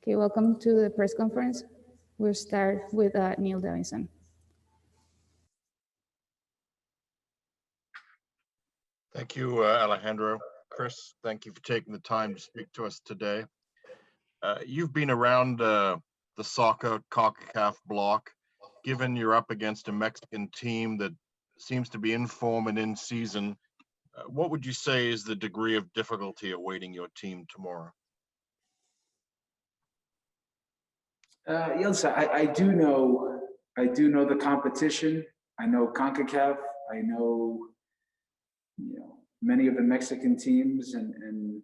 Okay, welcome to the press conference. We'll start with Neil DOESN. Thank you, Alejandro. Chris, thank you for taking the time to speak to us today. You've been around the soccer CONCACAF block. Given you're up against a Mexican team that seems to be in form and in season, what would you say is the degree of difficulty awaiting your team tomorrow? Yes, I do know the competition. I know CONCACAF. I know, many of the Mexican teams, and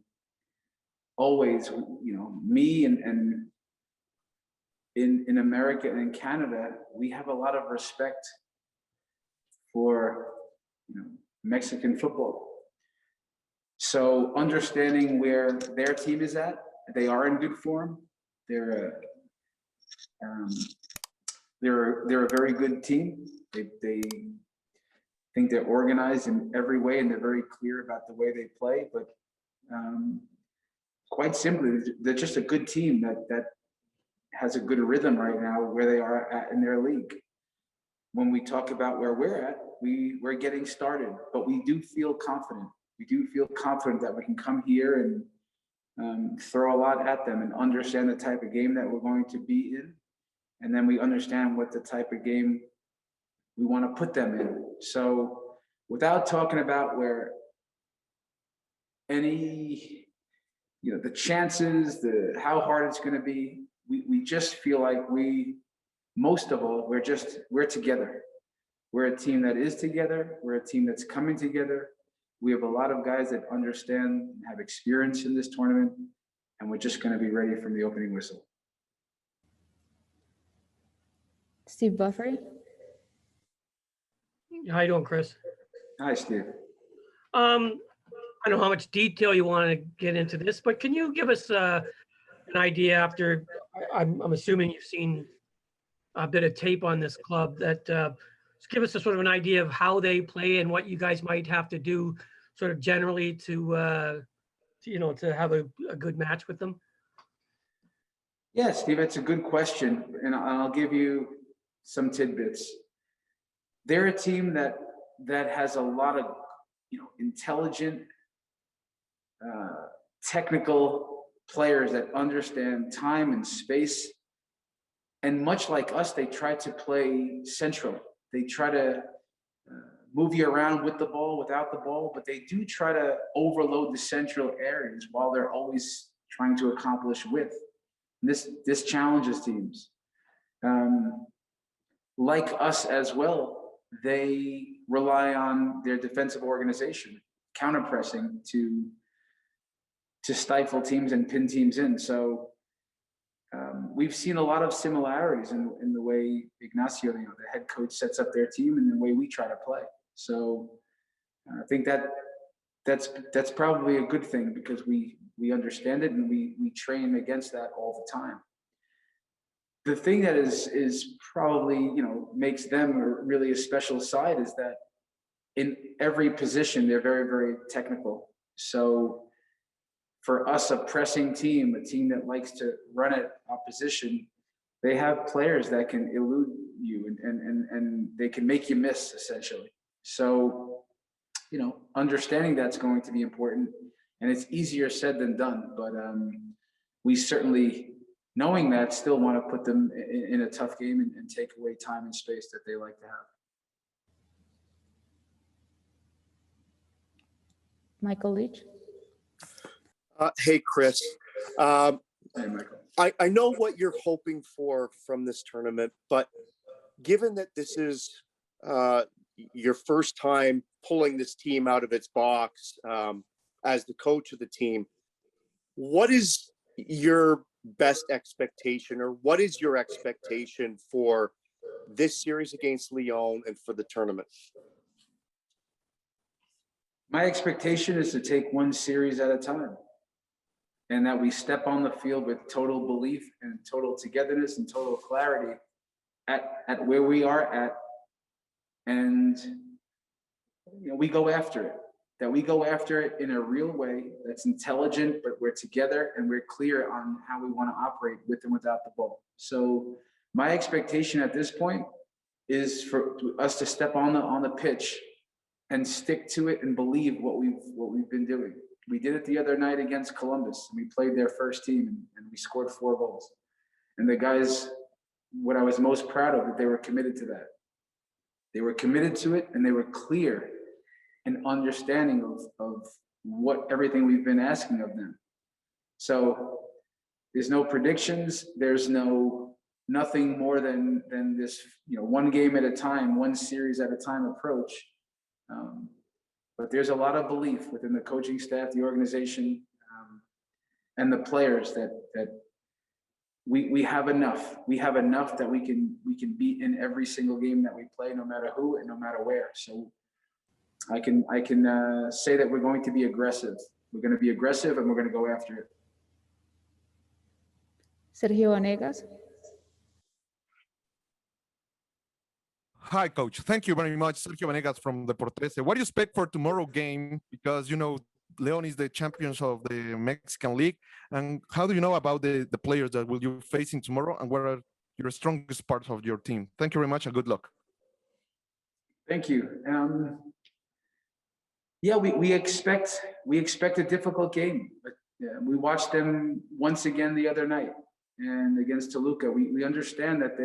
always, me and in America and in Canada, we have a lot of respect for Mexican football. So understanding where their team is at, they are in good form. They're a very good team. They think they're organized in every way, and they're very clear about the way they play. But quite simply, they're just a good team that has a good rhythm right now where they are at in their league. When we talk about where we're at, we're getting started, but we do feel confident. We do feel confident that we can come here and throw a lot at them and understand the type of game that we're going to be in. And then we understand what the type of game we want to put them in. So without talking about where any, the chances, how hard it's going to be, we just feel like most of all, we're together. We're a team that is together. We're a team that's coming together. We have a lot of guys that understand and have experience in this tournament, and we're just going to be ready from the opening whistle. Steve Buffery. How you doing, Chris? Hi, Steve. I don't know how much detail you want to get into this, but can you give us an idea after, I'm assuming you've seen a bit of tape on this club, that just give us a sort of an idea of how they play and what you guys might have to do sort of generally to have a good match with them? Yeah, Steve, that's a good question. And I'll give you some tidbits. They're a team that has a lot of, intelligent, technical players that understand time and space. And much like us, they try to play central. They try to move you around with the ball, without the ball, but they do try to overload the central areas while they're always trying to accomplish width. This challenges teams. Like us as well, they rely on their defensive organization, counter-pressing to stifle teams and pin teams in. So we've seen a lot of similarities in the way Ignacio, the head coach, sets up their team and the way we try to play. So I think that's probably a good thing, because we understand it and we train against that all the time. The thing that is probably, makes them really a special side is that in every position, they're very, very technical. So for us, a pressing team, a team that likes to run at opposition, they have players that can elude you and they can make you miss, essentially. So, understanding that's going to be important, and it's easier said than done, but we certainly, knowing that, still want to put them in a tough game and take away time and space that they like to have. Michael Leach. Hey, Chris. Hey, Michael. I know what you're hoping for from this tournament, but given that this is your first time pulling this team out of its box as the coach of the team, what is your best expectation, or what is your expectation for this series against Leon and for the tournament? My expectation is to take one series at a time, and that we step on the field with total belief and total togetherness and total clarity at where we are at, and we go after it. that we go after it in a real way that's intelligent, but we're together and we're clear on how we want to operate with and without the ball. So my expectation at this point is for us to step on the pitch and stick to it and believe what we've been doing. We did it the other night against Columbus. We played their first team and we scored 4 goals. And the guys, what I was most proud of, that they were committed to that. They were committed to it and they were clear and understanding of what everything we've been asking of them. So there's no predictions. There's nothing more than this, one game at a time, one series at a time approach. But there's a lot of belief within the coaching staff, the organization, and the players that we have enough. We have enough that we can beat in every single game that we play, no matter who and no matter where. So I can say that we're going to be aggressive. We're going to be aggressive and we're going to go after it. Sergio Vanegas. Hi, Coach. Thank you very much. Sergio Vanegas from Deportes. What do you expect for tomorrow game? Because, Leon is the champions of the Mexican League. And how do you know about the players that will you facing tomorrow? And what are your strongest parts of your team? Thank you very much and good luck. Thank you. Yeah, we expect a difficult game. But we watched them once again the other night and against Toluca. We understand that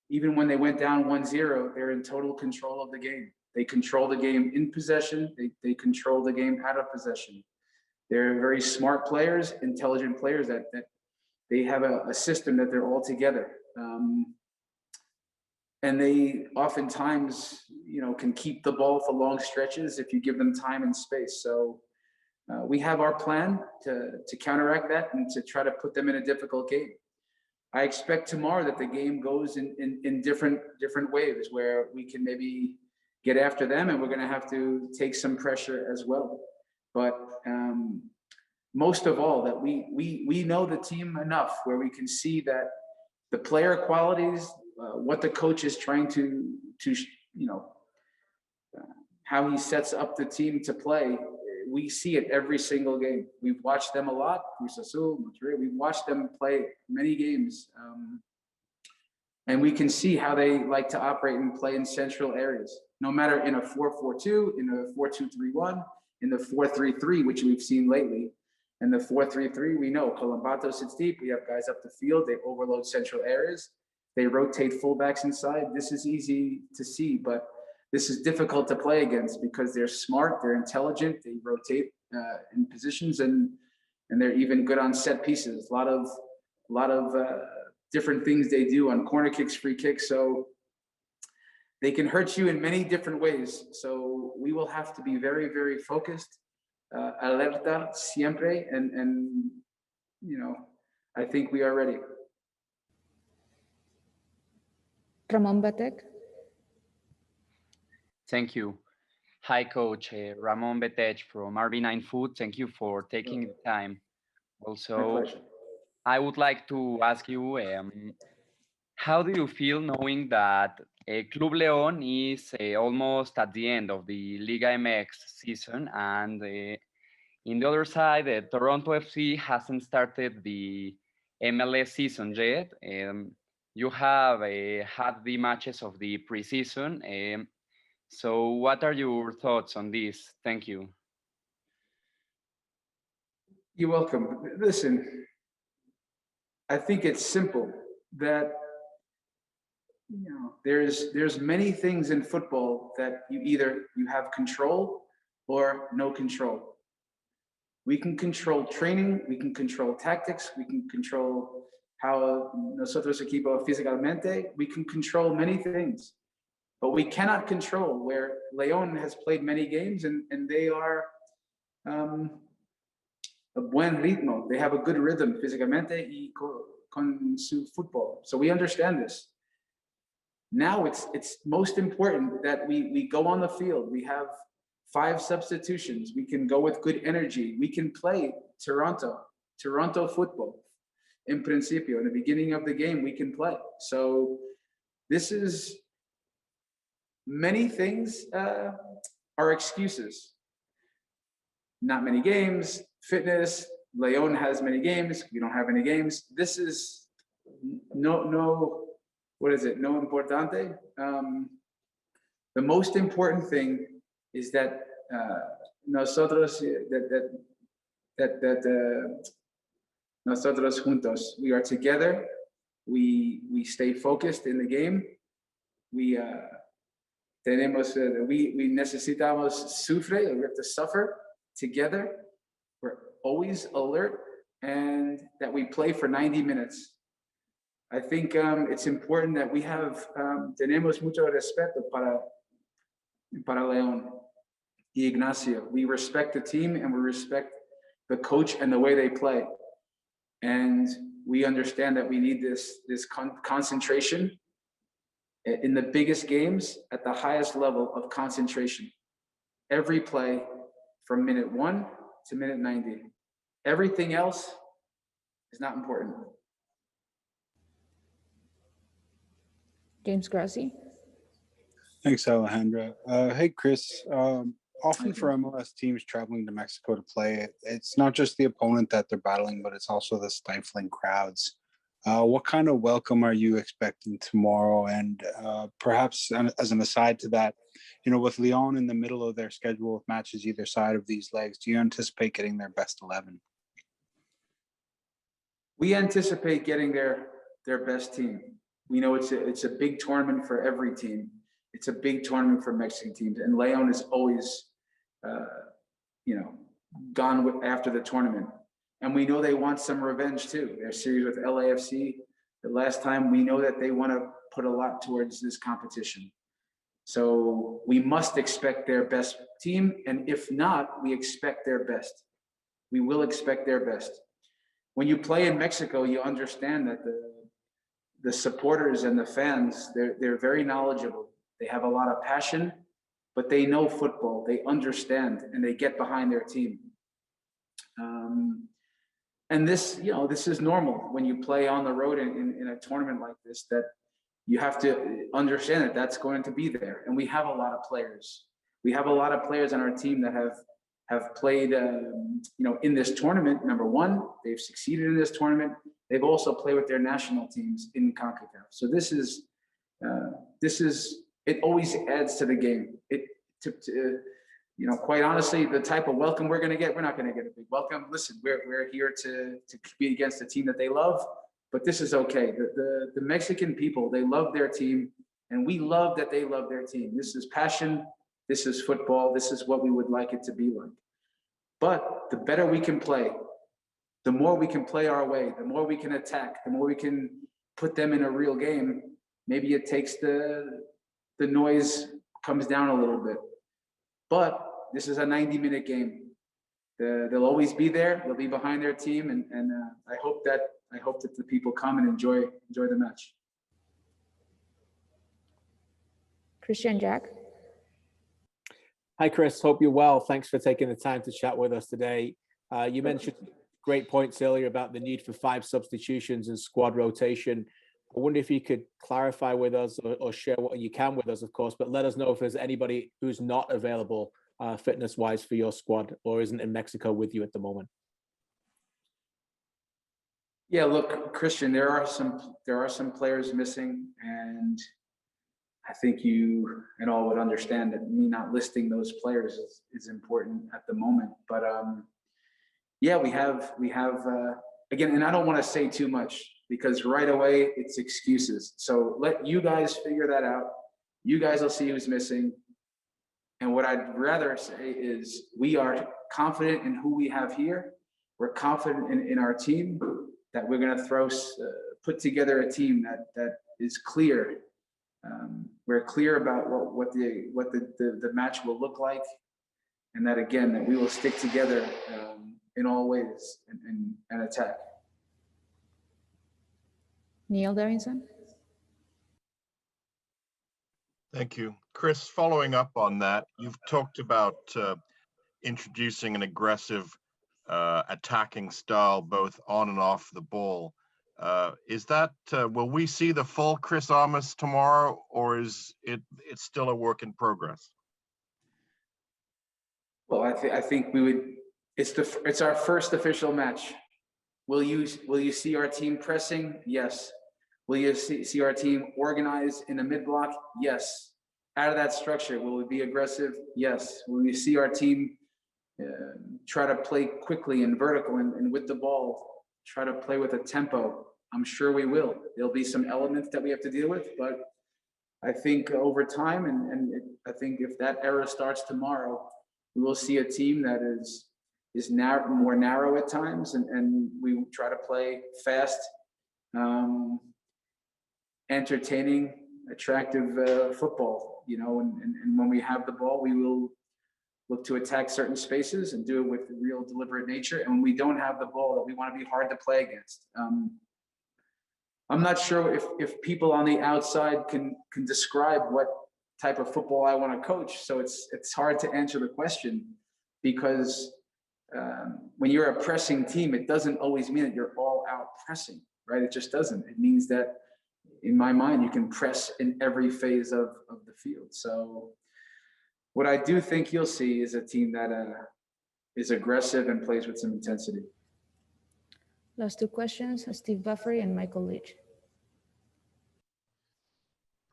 even when they went down 1-0, they're in total control of the game. They control the game in possession. They control the game out of possession. They're very smart players, intelligent players that they have a system that they're all together. And they oftentimes, can keep the ball for long stretches if you give them time and space. So we have our plan to counteract that and to try to put them in a difficult game. I expect tomorrow that the game goes in different waves where we can maybe get after them and we're going to have to take some pressure as well. But most of all, that we know the team enough where we can see that the player qualities, what the coach is trying to how he sets up the team to play. We see it every single game. We've watched them a lot. We've watched them play many games. And we can see how they like to operate and play in central areas, no matter in a 4-4-2, in a 4-2-3-1, in the 4-3-3, which we've seen lately. And the 4-3-3, we know Colombato sits deep. We have guys up the field. They overload central areas. They rotate fullbacks inside. This is easy to see, but this is difficult to play against because they're smart, they're intelligent, they rotate in positions, and they're even good on set pieces. A lot of different things they do on corner kicks, free kicks. So they can hurt you in many different ways. So we will have to be very, very focused, alerta siempre, and I think we are ready. Ramon Batek. Thank you. Hi, Coach. Ramon Betech from RB9 Food. Thank you for taking the time. Also, I would like to ask you, how do you feel knowing that Club León is almost at the end of the Liga MX season, and in the other side, Toronto FC hasn't started the MLS season yet? You have had the matches of the preseason. So what are your thoughts on this? Thank you. You're welcome. Listen, I think it's simple that there's many things in football that you have control or no control. We can control training, we can control tactics, we can control how nosotros equipo físicamente, we can control many things. But we cannot control where León has played many games and they are a buen ritmo. They have a good rhythm, físicamente y con su fútbol. So we understand this. Now it's most important that we go on the field. We have 5 substitutions. We can go with good energy. We can play Toronto football. In principio, in the beginning of the game, we can play. So this is... Many things are excuses. not many games, fitness, Leon has many games, we don't have any games. This is what is it? No importante. The most important thing is that nosotros nosotros juntos, we are together. We stay focused in the game. We necesitamos sufre. We have to suffer together. We're always alert, and that we play for 90 minutes. I think it's important that we have tenemos mucho respeto para Leon y Ignacio. We respect the team and we respect the coach and the way they play. And we understand that we need this concentration in the biggest games at the highest level of concentration. Every play from minute 1 to minute 90. Everything else is not important. James Grassi. Thanks, Alejandra. Hey, Chris. Often for MLS teams traveling to Mexico to play, it's not just the opponent that they're battling, but it's also the stifling crowds. What kind of welcome are you expecting tomorrow? And perhaps as an aside to that, with Leon in the middle of their schedule with matches either side of these legs, do you anticipate getting their best 11? We anticipate getting their best team. We know it's a big tournament for every team. It's a big tournament for Mexican teams, and Leon is always, gone after the tournament. And we know they want some revenge too. Their series with LAFC, the last time, we know that they want to put a lot towards this competition. So we must expect their best team, and if not, we expect their best. We will expect their best. When you play in Mexico, you understand that the supporters and the fans, they're very knowledgeable. They have a lot of passion, but they know football, they understand, and they get behind their team. And this is normal when you play on the road in a tournament like this, that you have to understand that that's going to be there. And we have a lot of players. We have a lot of players on our team that have played, in this tournament. Number one, they've succeeded in this tournament. They've also played with their national teams in CONCACAF. So this is, it always adds to the game. Quite honestly, the type of welcome we're going to get, we're not going to get a big welcome. Listen, we're here to compete against a team that they love, but this is okay. The Mexican people, they love their team, and we love that they love their team. This is passion. This is football. This is what we would like it to be like. But the better we can play, the more we can play our way, the more we can attack, the more we can put them in a real game. Maybe it takes the noise comes down a little bit. But this is a 90-minute game. They'll always be there. They'll be behind their team, and I hope that the people come and enjoy the match. Christian Jack. Hi, Chris. Hope you're well. Thanks for taking the time to chat with us today. You mentioned great points earlier about the need for 5 substitutions and squad rotation. I wonder if you could clarify with us or share what you can with us, of course, but let us know if there's anybody who's not available fitness-wise for your squad or isn't in Mexico with you at the moment. Yeah, look, Christian, there are some players missing, and I think you and all would understand that me not listing those players is important at the moment. But yeah, we have again, and I don't want to say too much, because right away it's excuses. So let you guys figure that out. You guys will see who's missing. And what I'd rather say is we are confident in who we have here. We're confident in our team, that we're going to put together a team that is clear. We're clear about what the match will look like. And that, again, that we will stick together in all ways and attack. Neil Davidson. Thank you. Chris, following up on that, you've talked about introducing an aggressive attacking style, both on and off the ball. Is that, will we see the full Chris Armas tomorrow, or is it's still a work in progress? Well, I think we would, It's our first official match. Will you see our team pressing? Yes. Will you see our team organized in a mid-block? Yes. Out of that structure, will we be aggressive? Yes. Will you see our team try to play quickly and vertical and with the ball, try to play with a tempo? I'm sure we will. There'll be some elements that we have to deal with, but I think over time, I think if that era starts tomorrow, we will see a team that is more narrow at times, and we try to play fast, entertaining, attractive football, you know, and when we have the ball, we will look to attack certain spaces and do it with real deliberate nature. And when we don't have the ball, that we want to be hard to play against. I'm not sure if people on the outside can describe what type of football I want to coach. So it's hard to answer the question, because when you're a pressing team, it doesn't always mean that you're all out pressing, right? It just doesn't. It means that, in my mind, you can press in every phase of the field. So what I do think you'll see is a team that is aggressive and plays with some intensity. Last two questions, Steve Buffery and Michael Leach.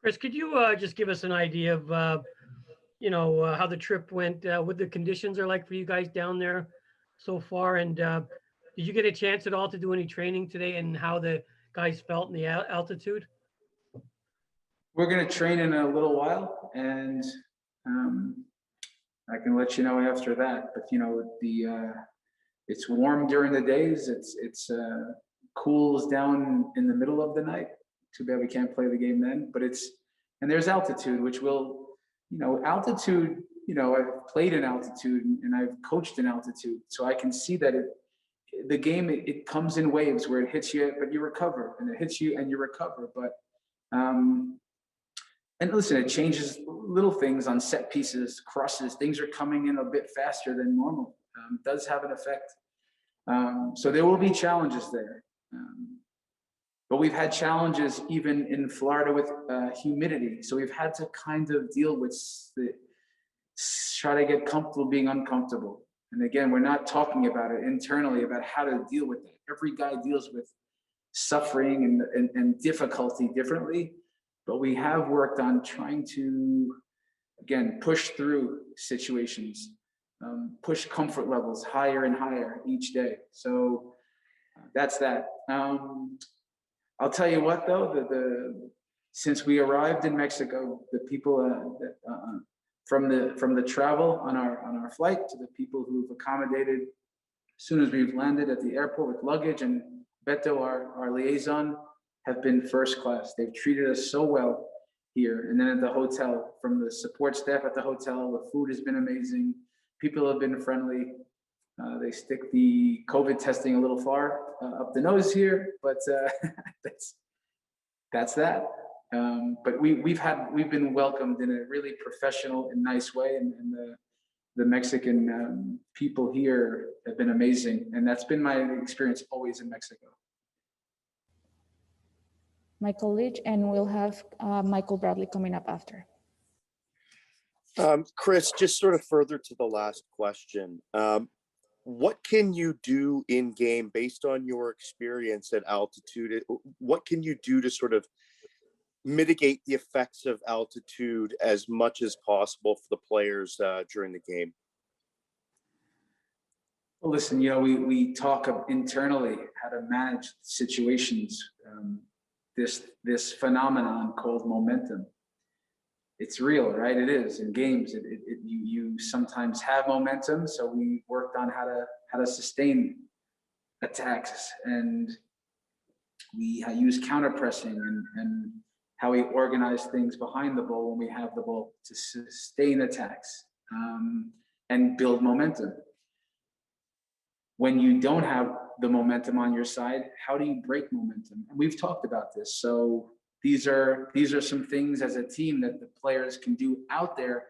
Chris, could you just give us an idea of, how the trip went, what the conditions are like for you guys down there so far? And did you get a chance at all to do any training today, and how the guys felt in the altitude? We're going to train in a little while, and I can let you know after that. But, you know, it's warm during the days. It's cools down in the middle of the night. Too bad we can't play the game then. But and there's altitude, which will, altitude. I've played in altitude and I've coached in altitude, so I can see that the game it comes in waves where it hits you, but you recover, and it hits you and you recover. But and listen, it changes little things on set pieces, crosses. Things are coming in a bit faster than normal. It does have an effect. So there will be challenges there. But we've had challenges even in Florida with humidity. So we've had to kind of deal with try to get comfortable being uncomfortable. And again, we're not talking about it internally, about how to deal with that. Every guy deals with suffering and difficulty differently. But we have worked on trying to, again, push through situations, push comfort levels higher and higher each day. So that's that. I'll tell you what, though, since we arrived in Mexico, the people from the travel on our flight to the people who've accommodated as soon as we've landed at the airport with luggage, and Beto, our liaison, have been first class. They've treated us so well here. And then at the hotel, from the support staff at the hotel, the food has been amazing. People have been friendly. They stick the COVID testing a little far up the nose here, but that's that. But we've been welcomed in a really professional and nice way, and the Mexican people here have been amazing, and that's been my experience always in Mexico. Michael Leach, and we'll have Michael Bradley coming up after. Chris, just sort of further to the last question, what can you do in game based on your experience at altitude? What can you do to sort of mitigate the effects of altitude as much as possible for the players during the game? Well, listen, we talk internally how to manage situations. This phenomenon called momentum. It's real, right? It is in games. You sometimes have momentum, so we worked on how to sustain attacks, and we use counter pressing and how we organize things behind the ball when we have the ball to sustain attacks and build momentum. When you don't have the momentum on your side, how do you break momentum? And we've talked about this. So these are some things as a team that the players can do out there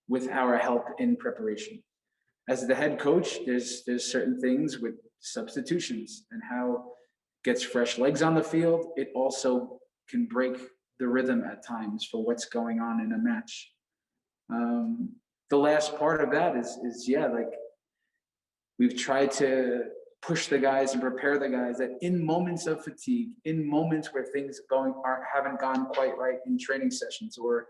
with our help in preparation. As the head coach, there's certain things with substitutions and how gets fresh legs on the field. It also can break the rhythm at times for what's going on in a match. The last part of that is like we've tried to push the guys and prepare the guys that in moments of fatigue, in moments where things haven't gone quite right in training sessions, or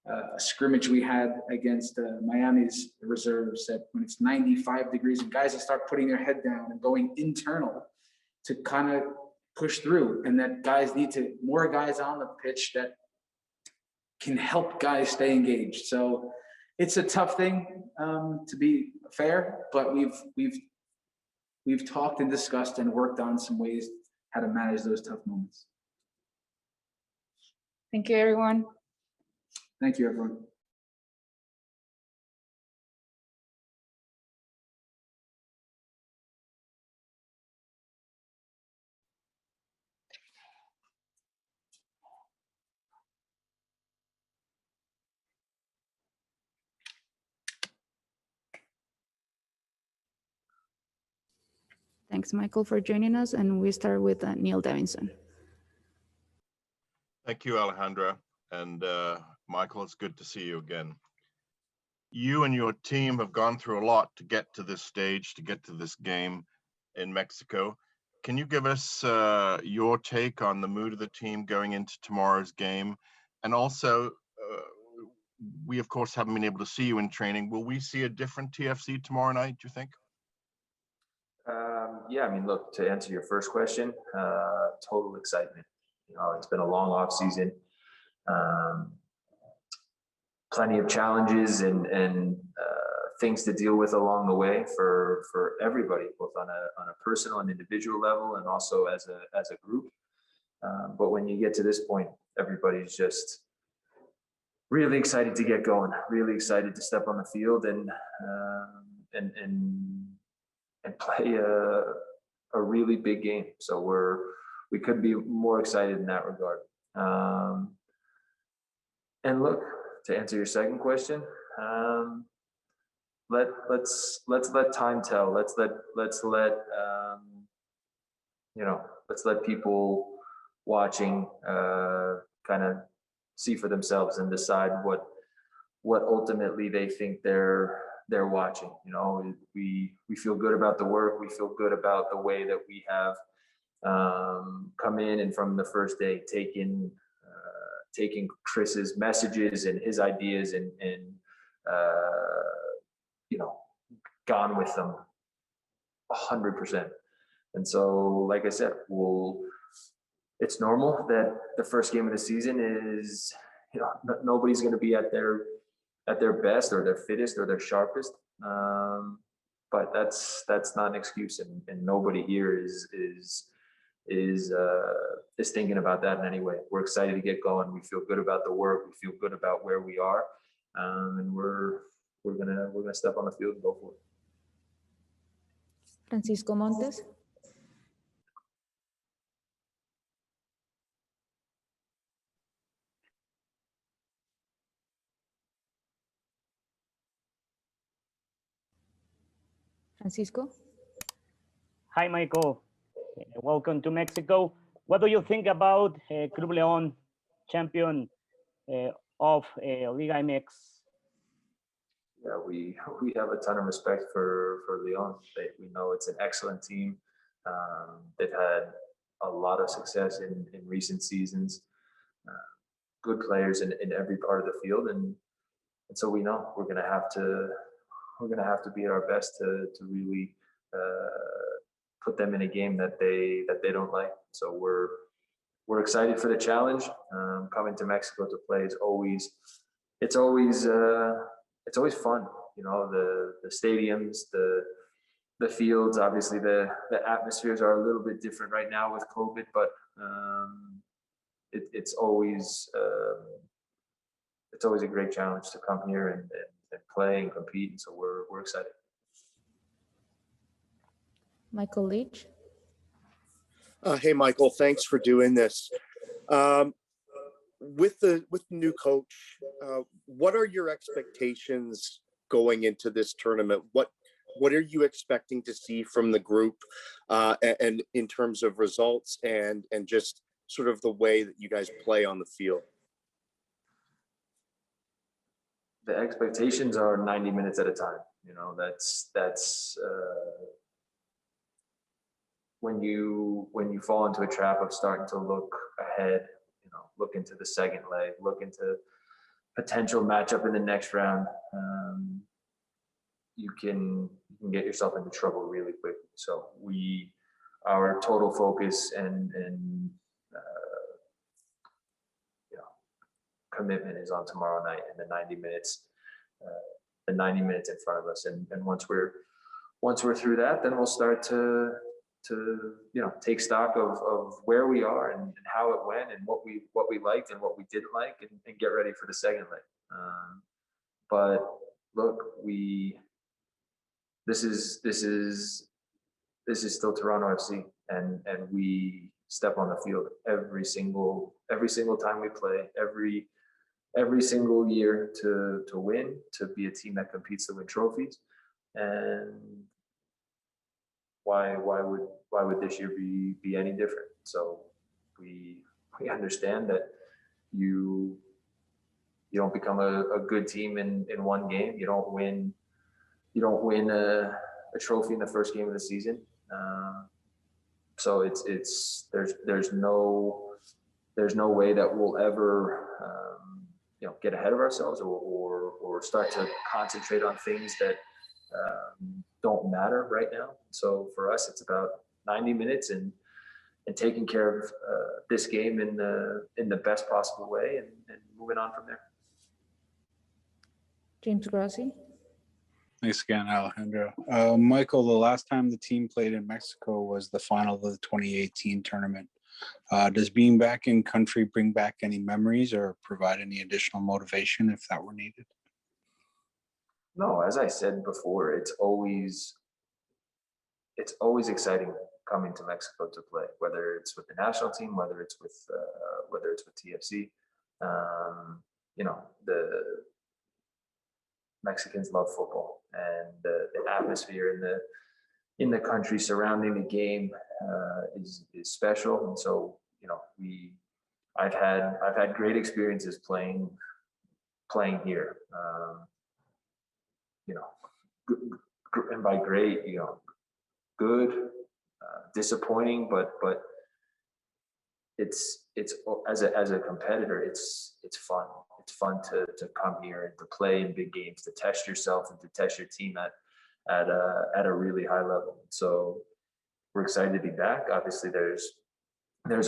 a scrimmage we had against Miami's reserves, that when it's 95 degrees and guys will start putting their head down and going internal to kind of push through, and that guys need more guys on the pitch that can help guys stay engaged. So it's a tough thing, to be fair, but we've talked and discussed and worked on some ways how to manage those tough moments. Thank you, everyone. Thank you, everyone. Thanks, Michael, for joining us. And we start with Neil Davidson. Thank you, Alejandra. And Michael, it's good to see you again. You and your team have gone through a lot to get to this stage, to get to this game in Mexico. Can you give us your take on the mood of the team going into tomorrow's game? And also, we, of course, haven't been able to see you in training. Will we see a different TFC tomorrow night, do you think? Yeah, I mean, look, to answer your first question, total excitement. You know, it's been a long off season. Plenty of challenges and things to deal with along the way for everybody, both on a personal and individual level, and also as a group. But when you get to this point, everybody's just really excited to get going, really excited to step on the field and play a really big game. So we couldn't be more excited in that regard. And look, to answer your second question, let's let time tell. Let's let people watching kind of see for themselves and decide what ultimately they think they're watching. You know, we feel good about the work. We feel good about the way that we have come in and from the first day taking Chris's messages and his ideas and you know, gone with them 100%. And so, like I said, it's normal that the first game of the season is, you know, nobody's going to be at their best or their fittest or their sharpest. But that's not an excuse, and nobody here is thinking about that in any way. We're excited to get going. We feel good about the work. We feel good about where we are, and we're gonna step on the field and go for it. Francisco Montes. Francisco. Hi, Michael. Welcome to Mexico. What do you think about Club Leon, champion of Liga MX? Yeah, we have a ton of respect for Leon. We know it's an excellent team. They've had a lot of success in recent seasons. Good players in every part of the field, and so we know we're gonna have to be at our best to really put them in a game that they don't like. So we're excited for the challenge. Coming to Mexico to play is always fun. You know, the stadiums, the fields. Obviously, the atmospheres are a little bit different right now with COVID, but it's always a great challenge to come here and play and compete. And so we're excited. Michael Leach. Hey, Michael, thanks for doing this. With the new coach, what are your expectations going into this tournament? What are you expecting to see from the group, and in terms of results and just sort of the way that you guys play on the field? The expectations are 90 minutes at a time. You know, that's when you fall into a trap of starting to look ahead, you know, look into the second leg, look into potential matchup in the next round, you can get yourself into trouble really quickly. So our total focus and you know, commitment is on tomorrow night and the 90 minutes in front of us. And once we're through that, then we'll start to you know, take stock of where we are and how it went and what we liked and what we didn't like, and get ready for the second leg. But look, this is still Toronto FC, and we step on the field every single time we play, every single year to win, to be a team that competes to win trophies. And why would this year be any different? So we understand that you don't become a good team in one game. You don't win a trophy in the first game of the season. So there's no way that we'll ever you know, get ahead of ourselves or start to concentrate on things that don't matter right now. So for us, it's about 90 minutes and taking care of this game in the best possible way, and moving on from there. James Grossi. Thanks again, Alejandro. Michael, the last time the team played in Mexico was the final of the 2018 tournament. Does being back in country bring back any memories or provide any additional motivation if that were needed? No, as I said before, it's always exciting coming to Mexico to play, whether it's with the national team, whether it's with TFC. You know, the Mexicans love football, and the atmosphere in the country surrounding the game is special. And so, you know, I've had great experiences playing here. You know, and by great, you know, good, disappointing, but it's as a competitor, it's fun. It's fun to come here and to play in big games, to test yourself and to test your team at a really high level. So we're excited to be back. Obviously, there's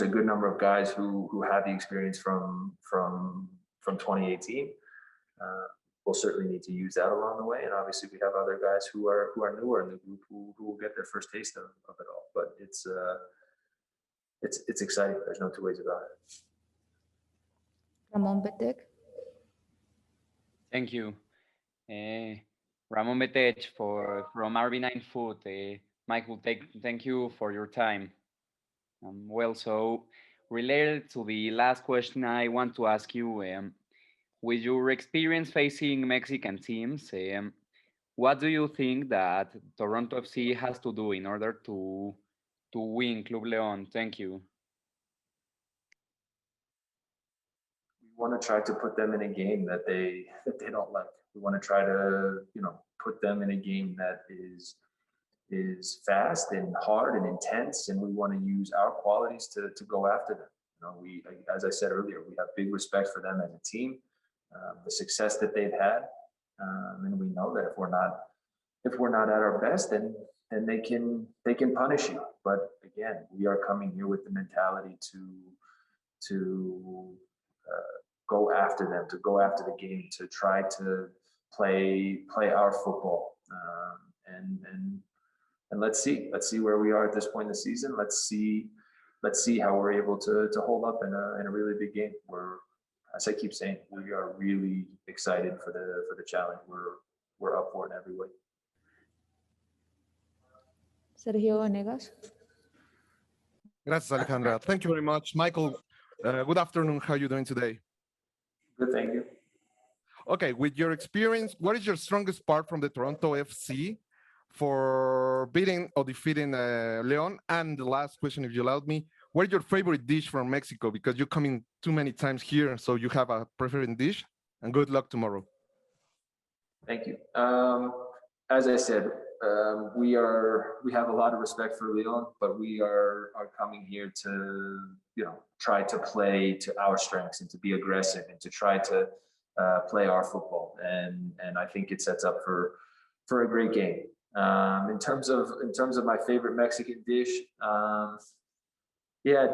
a good number of guys who have the experience from 2018. We'll certainly need to use that along the way, and obviously we have other guys who are newer in the group who will get their first taste of it all. But it's exciting. There's no two ways about it. Ramon Betek. Thank you. Ramon Betech from RB9 Food. Michael, thank you for your time. Well, so related to the last question, I want to ask you, with your experience facing Mexican teams, what do you think that Toronto FC has to do in order to win Club Leon? Thank you. We want to try to put them in a game that they don't like. We want to try to, you know, put them in a game that is fast and hard and intense, and we want to use our qualities to go after them. You know, as I said earlier, we have big respect for them as a team, the success that they've had, and we know that if we're not at our best, then they can punish you. But again, we are coming here with the mentality to go after them, to go after the game, to try to play our football, and let's see where we are at this point in the season. Let's see how we're able to hold up in a really big game. As I keep saying, we are really excited for the challenge. We're up for it in every way. Sergio Venegas. Gracias, Alejandra. Thank you very much. Michael, good afternoon. How are you doing today? Good, thank you. Okay, with your experience, what is your strongest part from the Toronto FC for beating or defeating Leon? And the last question, if you allowed me, what is your favorite dish from Mexico? Because you're coming too many times here, so you have a preferred dish. And good luck tomorrow. Thank you. as I said, we have a lot of respect for Leon, but we are coming here to, try to play to our strengths and to be aggressive and to try to play our football. And I think it sets up for a great game. In terms of my favorite Mexican dish,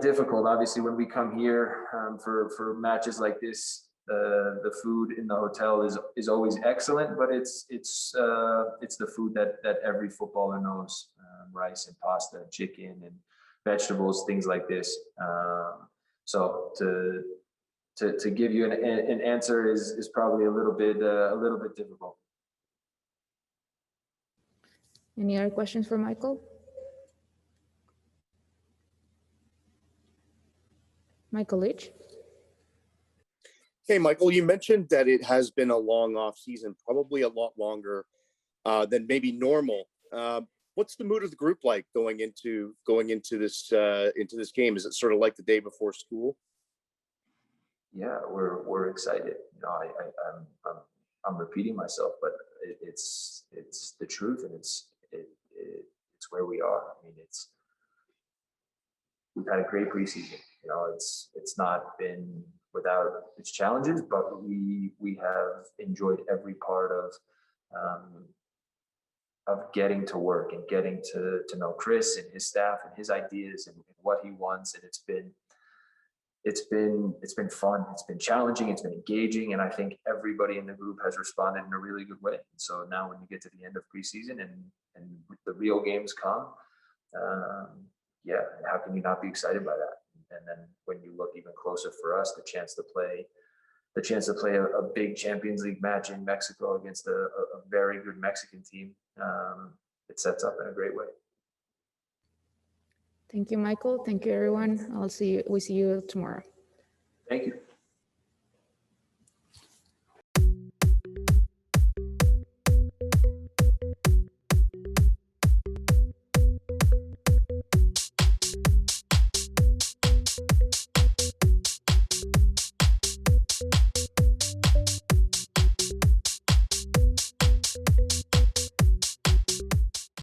difficult. Obviously, when we come here for matches like this, the food in the hotel is always excellent, but it's the food that every footballer knows: rice and pasta, chicken and vegetables, things like this. So to give you an answer is probably a little bit difficult. Any other questions for Michael? Michael Leach? Hey, Michael, you mentioned that it has been a long off season, probably a lot longer than maybe normal. What's the mood of the group like going into this game? Is it sort of like the day before school? Yeah, we're excited. I'm repeating myself, but it's the truth, and it's where we are. I mean, we've had a great preseason. It's not been without its challenges, but we have enjoyed every part of getting to work and getting to know Chris and his staff and his ideas and what he wants. And it's been fun. It's been challenging. It's been engaging. And I think everybody in the group has responded in a really good way. And so now when you get to the end of preseason and the real games come, how can you not be excited by that? And then when you look even closer for us, the chance to play a big Champions League match in Mexico against a very good Mexican team, it sets up in a great way. Thank you, Michael. Thank you, everyone. We see you tomorrow. Thank you.